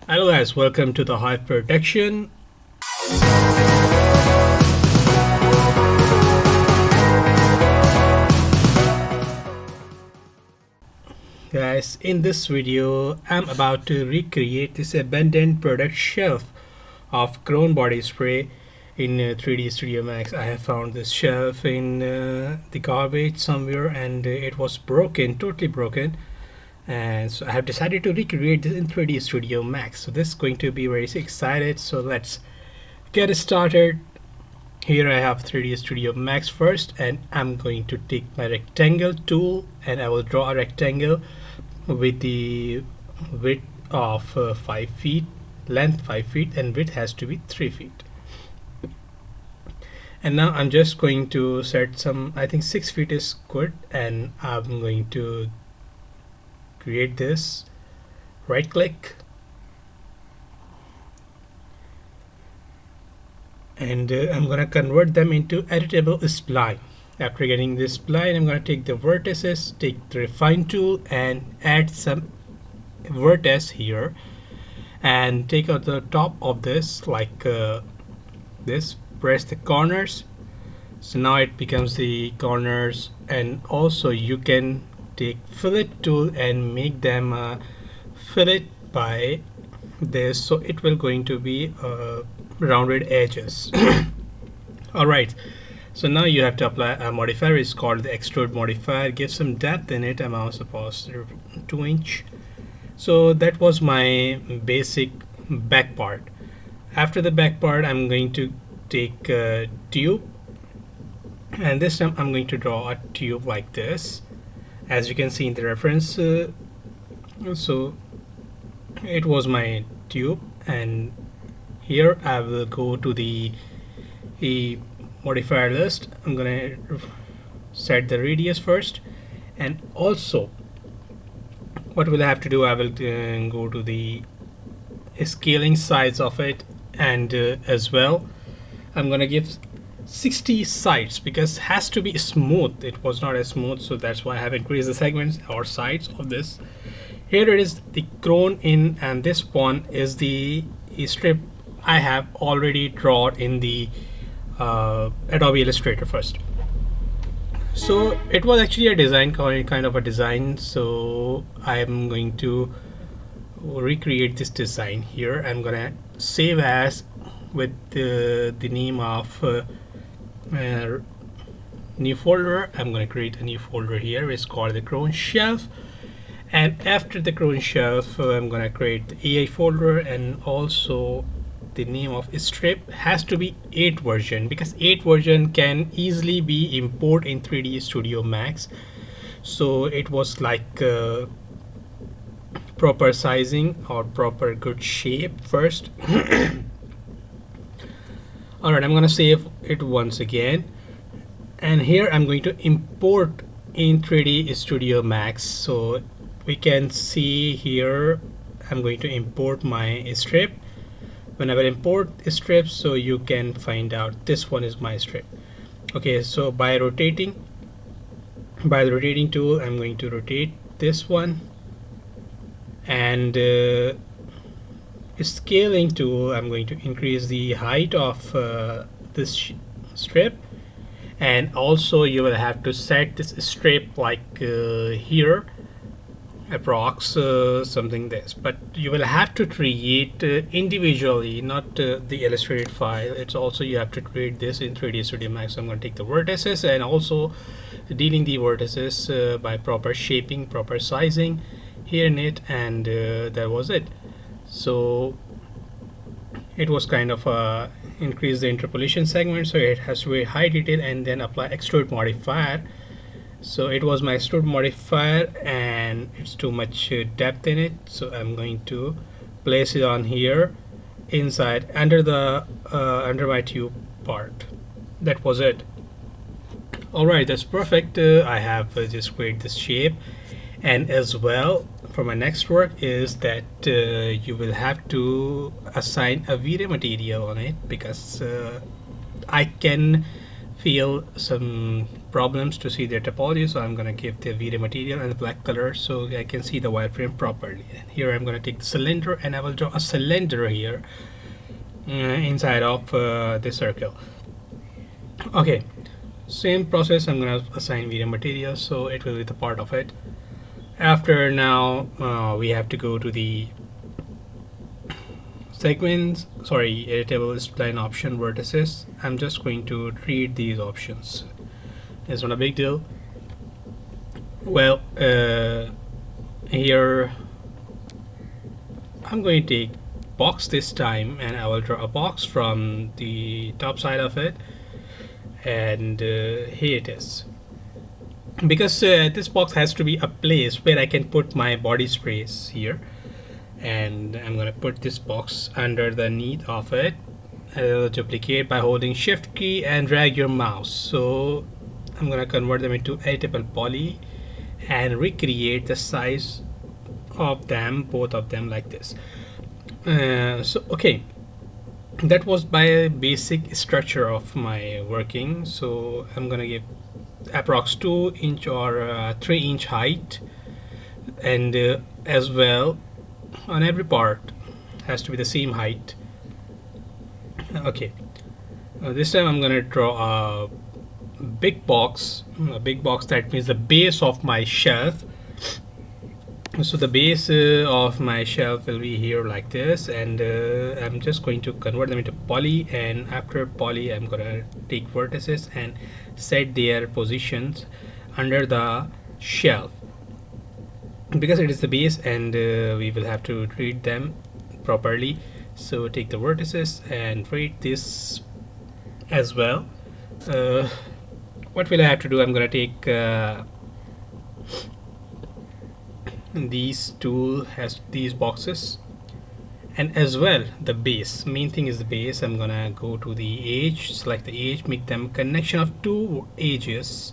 Hello guys, welcome to the Hive Protection. Guys, in this video, I'm about to recreate this abandoned product shelf of Crown body spray in 3D Studio Max. I have found this shelf in the garbage somewhere and it was broken, totally broken. And so I have decided to recreate this in 3D Studio Max. So this is going to be very excited. So let's get started. Here I have 3D Studio Max first, and I'm going to take my rectangle tool and I will draw a rectangle with the width of 5 feet, length 5 feet, and width has to be 3 feet. And now I'm just going to set some, I think 6 feet is good, and I'm going to create this, right click, and I'm gonna convert them into editable spline. After getting this spline, I'm gonna take the vertices, take the refine tool and add some vertex here and take out the top of this like this, press the corners, so now it becomes the corners. And also you can take fillet tool and make them fillet by this, so it will going to be rounded edges. All right, so now you have to apply a modifier. It's called the extrude modifier. Give some depth in it. I'm supposed to 2 inch. So that was my basic back part. After the back part, I'm going to take a tube, and this time I'm going to draw a tube like this, as you can see in the reference. So it was my tube, and here I will go to the modifier list. I'm gonna set the radius first, and also what will I have to do, I will go to the scaling size of it, and as well I'm gonna give 60 sides because it has to be smooth. It was not as smooth, so that's why I have increased the segments or sides of this. Here it is, the crown in, and this one is the strip I have already drawn in the Adobe Illustrator first. So it was actually a design, kind of a design, so I'm going to recreate this design here. I'm gonna save as with the name of new folder. I'm going to create a new folder here. It's called the crown shelf, and after the crown shelf I'm going to create the AI folder, and also the name of strip has to be 8 version because 8 version can easily be imported in 3D Studio Max. So it was like proper sizing or proper good shape first. Alright, I'm gonna save it once again, and here I'm going to import in 3D Studio Max. So we can see here I'm going to import my strip. When I will import strips, so you can find out this one is my strip. Okay, so by the rotating tool, I'm going to rotate this one, and scaling tool, I'm going to increase the height of this strip, and also you will have to set this strip like here, approx something this, but you will have to create individually, not the illustrated file. It's also you have to create this in 3D Studio Max. So I'm going to take the vertices and also dealing the vertices by proper shaping, proper sizing here in it, and that was it. So it was kind of increase the interpolation segment, so it has to be high detail, and then apply extrude modifier. So it was my extrude modifier, and it's too much depth in it, so I'm going to place it on here inside under the under my tube part. That was it. Alright, that's perfect. I have just created this shape, and as well for my next work is that you will have to assign a Vray material on it, because I can feel some problems to see their topology, so I'm going to give the Vray material and the black color so I can see the wireframe properly. And here I'm going to take the cylinder and I will draw a cylinder here inside of the circle. Okay, same process. I'm going to assign Vray material so it will be the part of it. After now we have to go to the segments, sorry, editable spline option vertices. I'm just going to treat these options. It's not a big deal. Well, here I'm going to take box this time and I will draw a box from the top side of it, and here it is. Because this box has to be a place where I can put my body sprays here, and I'm going to put this box underneath of it. I'll duplicate by holding shift key and drag your mouse. So I'm going to convert them into editable poly and recreate the size of them, both of them, like this. So okay, that was by basic structure of my working. So I'm going to give approx 2 inch or 3 inch height, and as well on every part has to be the same height. Okay, this time I'm gonna draw a big box. That means the base of my shelf. So the base of my shelf will be here like this, and I'm just going to convert them into poly, and after poly I'm gonna take vertices and set their positions under the shelf, because it is the base and we will have to treat them properly. So take the vertices and treat this as well. What will I have to do? I'm gonna take these tool has these boxes, and as well the base. Main thing is the base. I'm gonna go to the edge, select the edge, make them connection of 2 edges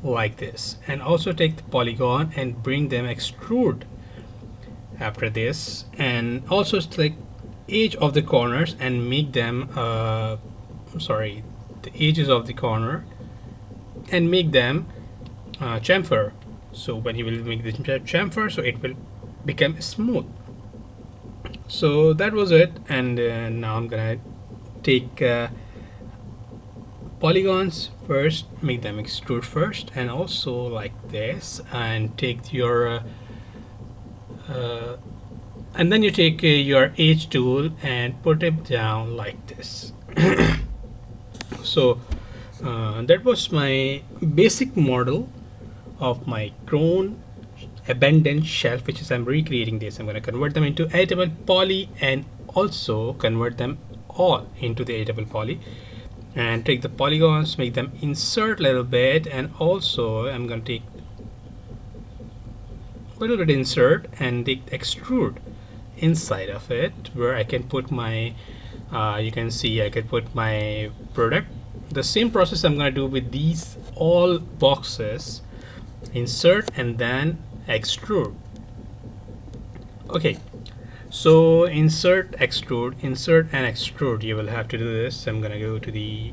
like this, and also take the polygon and bring them extrude after this, and also select edge of the corners and make them sorry, the edges of the corner and make them chamfer. So when you will make the chamfer, so it will become smooth. So that was it, and now I'm gonna take polygons first, make them extrude first, and also like this, and take your and then you take your edge tool and put it down like this. So that was my basic model of my grown abandoned shelf, which is I'm recreating this. I'm going to convert them into editable poly and also convert them all into the editable poly, and take the polygons, make them insert a little bit, and also I'm going to take a little bit insert and take extrude inside of it, where I can put my you can see I can put my product. The same process I'm going to do with these all boxes. Insert and then extrude. Okay, so insert, extrude, insert and extrude. You will have to do this. I'm gonna go to the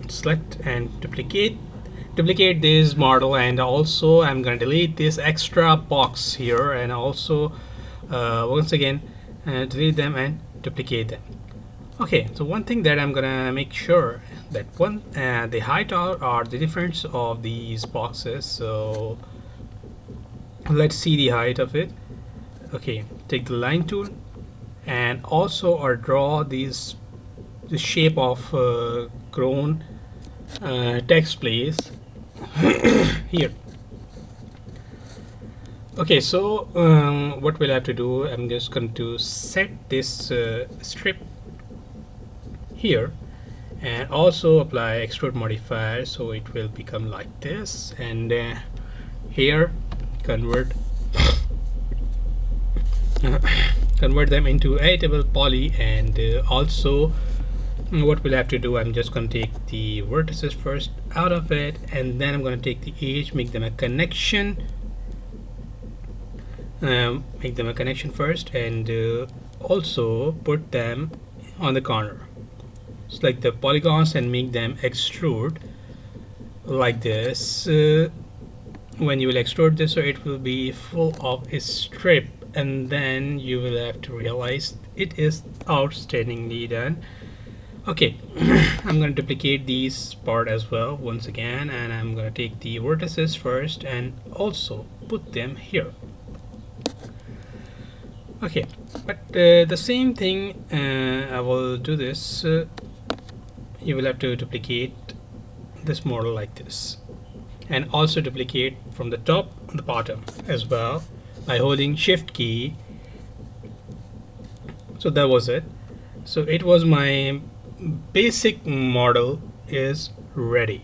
select and duplicate this model, and also I'm gonna delete this extra box here, and also once again delete them and duplicate them. Okay, so one thing that I'm gonna make sure that one the height are the difference of these boxes. So let's see the height of it. Okay, take the line tool and also or draw these the shape of grown text place here. Okay, so what we'll have to do, I'm just going to set this strip here and also apply extrude modifier, so it will become like this, and here convert convert them into editable poly, and also what we'll have to do, I'm just going to take the vertices first out of it, and then I'm going to take the edge, make them a connection, first, and also put them on the corner. select the polygons and make them extrude like this. When you will extrude this, so it will be full of a strip, and then you will have to realize it is outstandingly done. Okay, I'm going to duplicate these part as well once again, and I'm going to take the vertices first and also put them here. Okay, but the same thing, I will do this. You will have to duplicate this model like this, and also duplicate from the top and the bottom as well by holding shift key. So that was it. So it was my basic model is ready.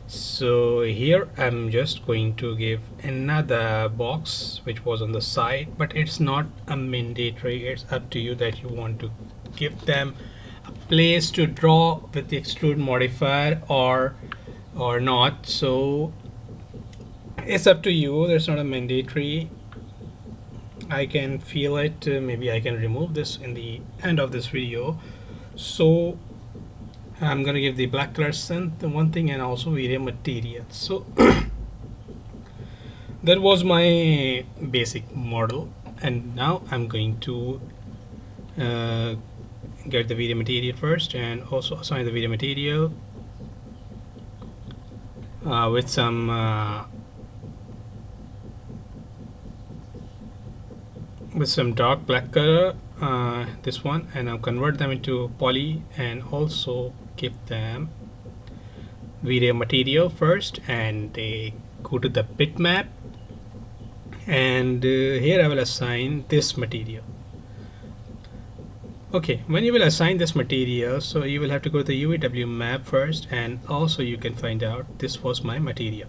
So here I'm just going to give another box which was on the side, but it's not a mandatory. It's up to you that you want to give them a place to draw with the extrude modifier or not. So it's up to you. There's not a mandatory. I can feel it. Maybe I can remove this in the end of this video. So I'm gonna give the black color synth one thing, and also Vray material. So that was my basic model, and now I'm going to get the Vray material first, and also assign the Vray material with some dark black color, this one, and I'll convert them into poly, and also give them Vray material first, and they go to the bitmap, and here I will assign this material. Okay, when you will assign this material, so you will have to go to the UVW map first, and also you can find out this was my material.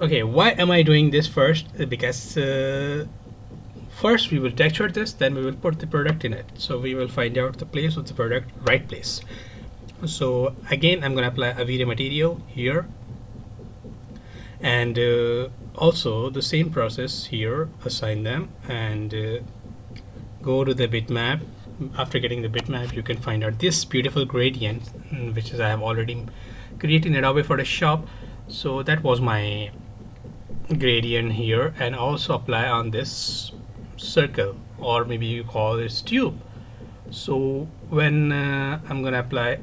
Okay, why am I doing this first? Because first we will texture this, then we will put the product in it. So we will find out the place of the product, right place. So again, I'm going to apply a Vray material here, and also the same process here, assign them, and go to the bitmap. After getting the bitmap, you can find out this beautiful gradient, which is I have already created in Adobe Photoshop. So that was my gradient here, and also apply on this circle, or maybe you call this tube. So when I'm gonna apply,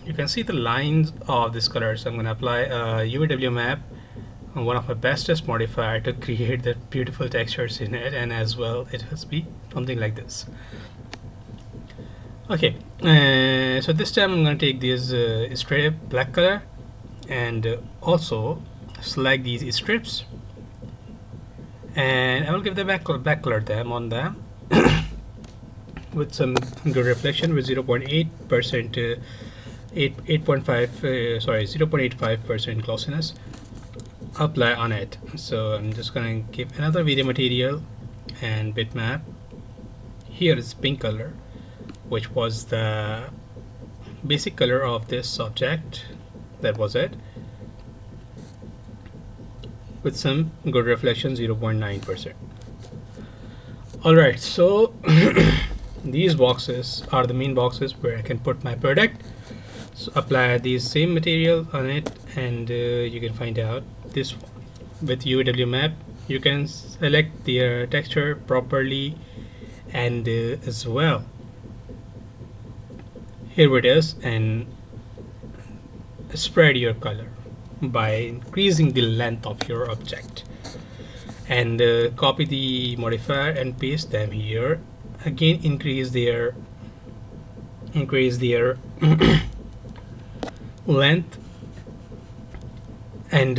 you can see the lines of this color. So I'm gonna apply UVW map, one of my bestest modifier to create the beautiful textures in it, and as well it has to be something like this. Okay, so this time I'm gonna take this strip black color, and also select these strips, and I will give the back color them on them with some good reflection with 0.8%, 8.5, sorry, 0.85% glossiness. Apply on it. So I'm just gonna give another Vray material and bitmap. Here is pink color, which was the basic color of this object. That was it, with some good reflection, 0.9%. Alright, so these boxes are the main boxes where I can put my product. So apply these same material on it, and you can find out this one. With UVW map, you can select the texture properly, and as well here it is, and spread your color by increasing the length of your object, and copy the modifier and paste them here. Again, increase their length, and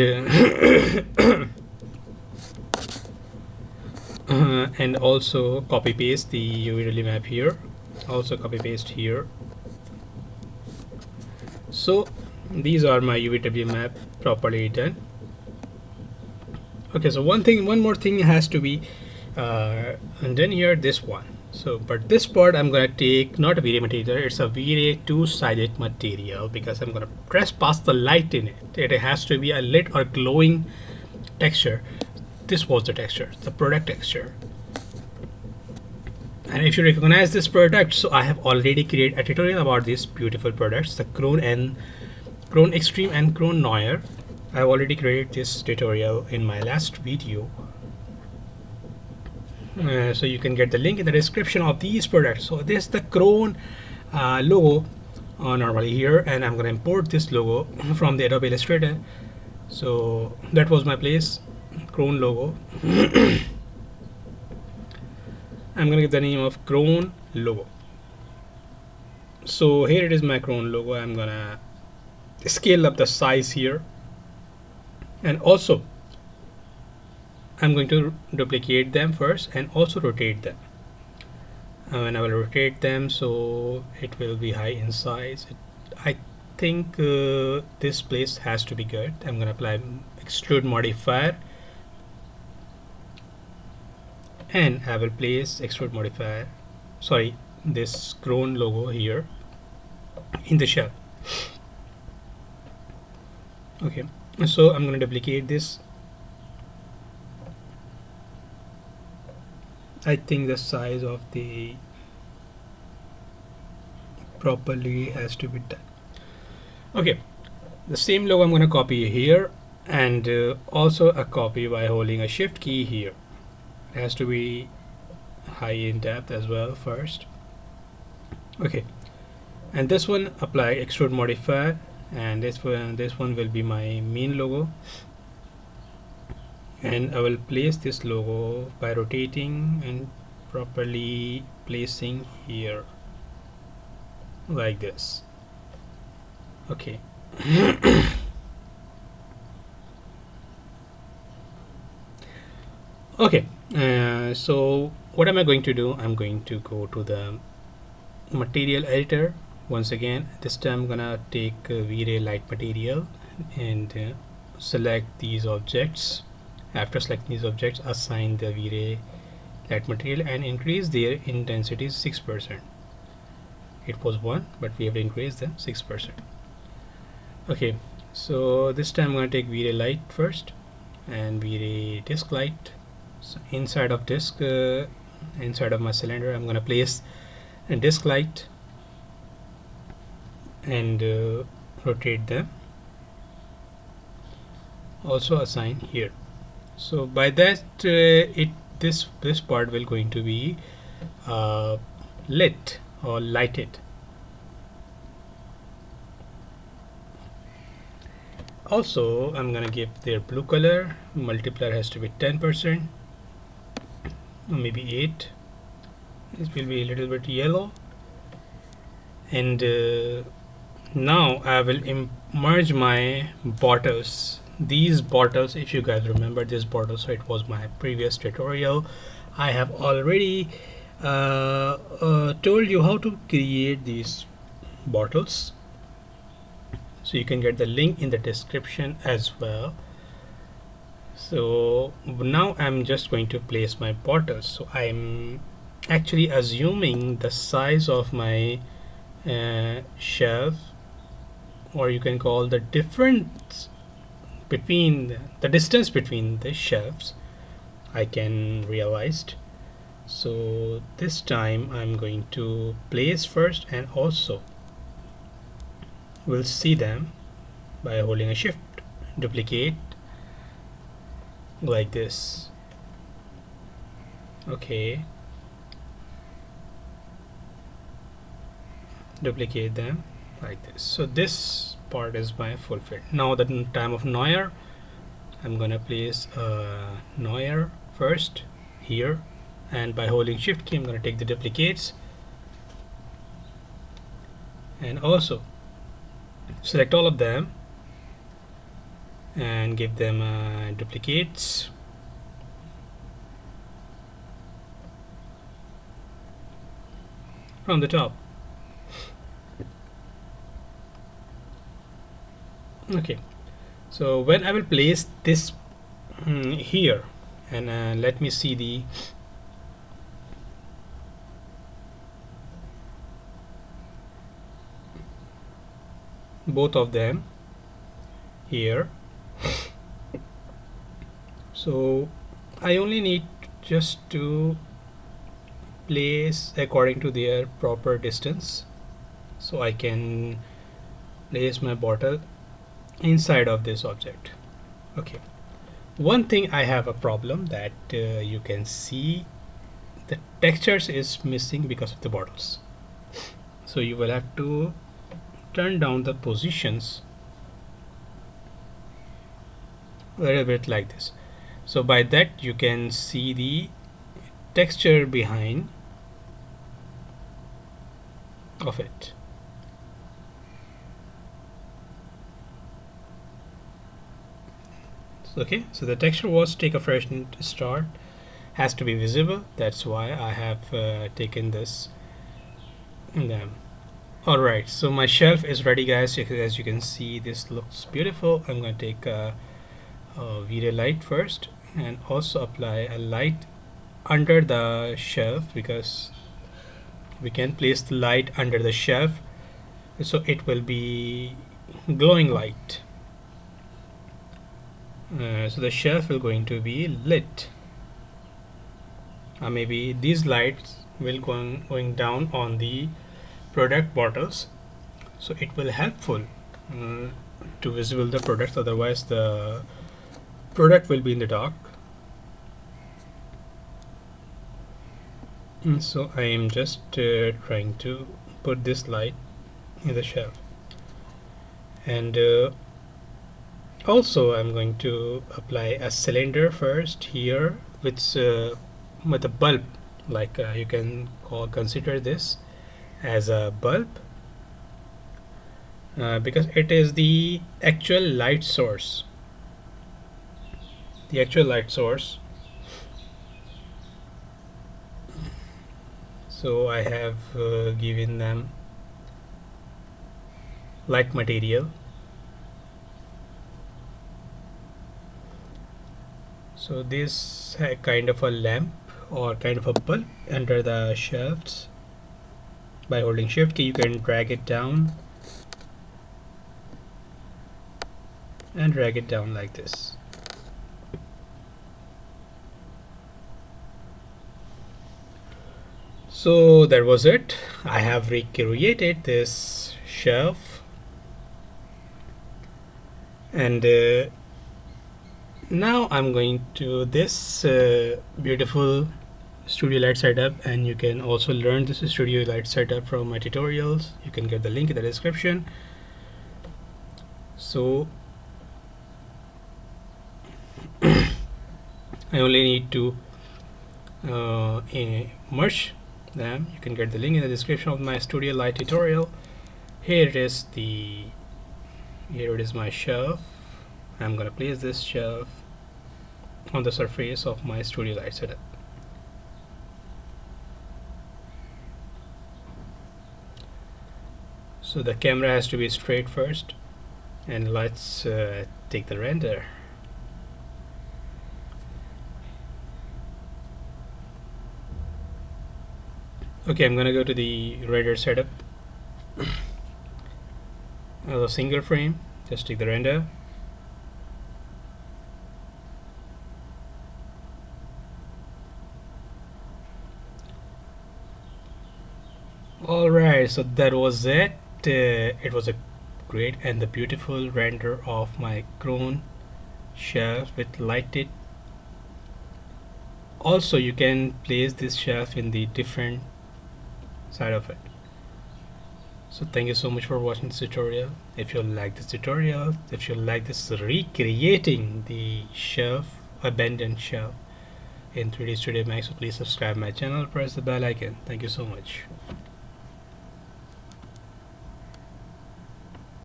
and also copy paste the UV map here, also copy paste here. So these are my UVW map properly done. Okay, so one more thing has to be and then here, this one. So but this part I'm gonna take not a Vray material, it's a Vray two-sided material, because I'm gonna press past the light in it. It has to be a lit or glowing texture. This was the texture, the product texture. And if you recognize this product, so I have already created a tutorial about these beautiful products, the Chrome Extreme and Chrome Noir. I've already created this tutorial in my last video. So you can get the link in the description of these products. So this is the Chrome logo normally here, and I'm going to import this logo from the Adobe Illustrator. So that was my place, Chrome logo. I'm going to give the name of Chrome logo. So here it is, my Chrome logo. I'm going to scale up the size here, and also I'm going to duplicate them first and also rotate them. And I will rotate them so it will be high in size. I think this place has to be good. I'm going to apply extrude modifier, and I will place extrude modifier, sorry, this Chrome logo here in the shell. Okay, so I'm going to duplicate this. I think the size of the properly has to be done. Okay, the same logo I'm going to copy here, and also a copy by holding a shift key here. It has to be high in depth as well first. Okay, and this one apply extrude modifier, and this one will be my main logo. And I will place this logo by rotating and properly placing here like this. Okay. Okay, so what am I going to do? I'm going to go to the material editor once again. This time I'm gonna take Vray light material and select these objects. After selecting these objects, assign the Vray light material and increase their intensity 6%. It was 1, but we have increased them 6%. Okay, so this time I'm going to take Vray light first and Vray disk light. So inside of disk, inside of my cylinder, I'm going to place a disk light and rotate them. Also assign here. So by that this part will going to be lit or lighted. Also I'm gonna give their blue color. Multiplier has to be 10%, or maybe 8. This will be a little bit yellow. And now I will merge my bottles. These bottles, if you guys remember this bottle, so it was my previous tutorial. I have already told you how to create these bottles, so you can get the link in the description as well. So now I'm just going to place my bottles. So I'm actually assuming the size of my shelf, or you can call the difference between the distance between the shelves, I can realized. So this time I'm going to place first, and also we'll see them by holding a shift, duplicate like this. Okay, duplicate them like this. So this part is my fulfilled. Now the time of Noir, I'm gonna place Noir first here, and by holding shift key I'm gonna take the duplicates and also select all of them and give them duplicates. From the top. Okay, so when I will place this here, and let me see the both of them here. So I only need just to place according to their proper distance, so I can place my bottle inside of this object. Okay, one thing I have a problem that you can see the textures is missing because of the bottles, so you will have to turn down the positions a little bit like this, so by that you can see the texture behind of it. Okay, so the texture was take a fresh start, has to be visible, that's why I have taken this. Alright, so my shelf is ready guys. As you can see, this looks beautiful. I'm going to take a Vray light first and also apply a light under the shelf, because we can place the light under the shelf so it will be glowing light. So the shelf will going to be lit. Maybe these lights will going down on the product bottles, so it will helpful to visible the products, otherwise the product will be in the dark. So I am just trying to put this light in the shelf, and also I'm going to apply a cylinder first here with a bulb, like you can consider this as a bulb, because it is the actual light source. So I have given them light material. So this kind of a lamp or kind of a bulb under the shelves. By holding shift key you can drag it down and drag it down like this. So that was it. I have recreated this shelf, and now I'm going to this beautiful studio light setup, and you can also learn this studio light setup from my tutorials. You can get the link in the description. So I only need to merge them. You can get the link in the description of my studio light tutorial. Here it is my shelf. I'm gonna place this shelf on the surface of my studio light setup. So the camera has to be straight first, and let's take the render. Okay, I'm gonna go to the render setup as a single frame. Just take the render. Alright, so that was it. It was a great and the beautiful render of my chrome shelf with lighted. Also you can place this shelf in the different side of it. So thank you so much for watching this tutorial. If you like this tutorial, if you like this recreating the shelf, abandoned shelf in 3D Studio Max, so please subscribe my channel, press the bell icon. Thank you so much.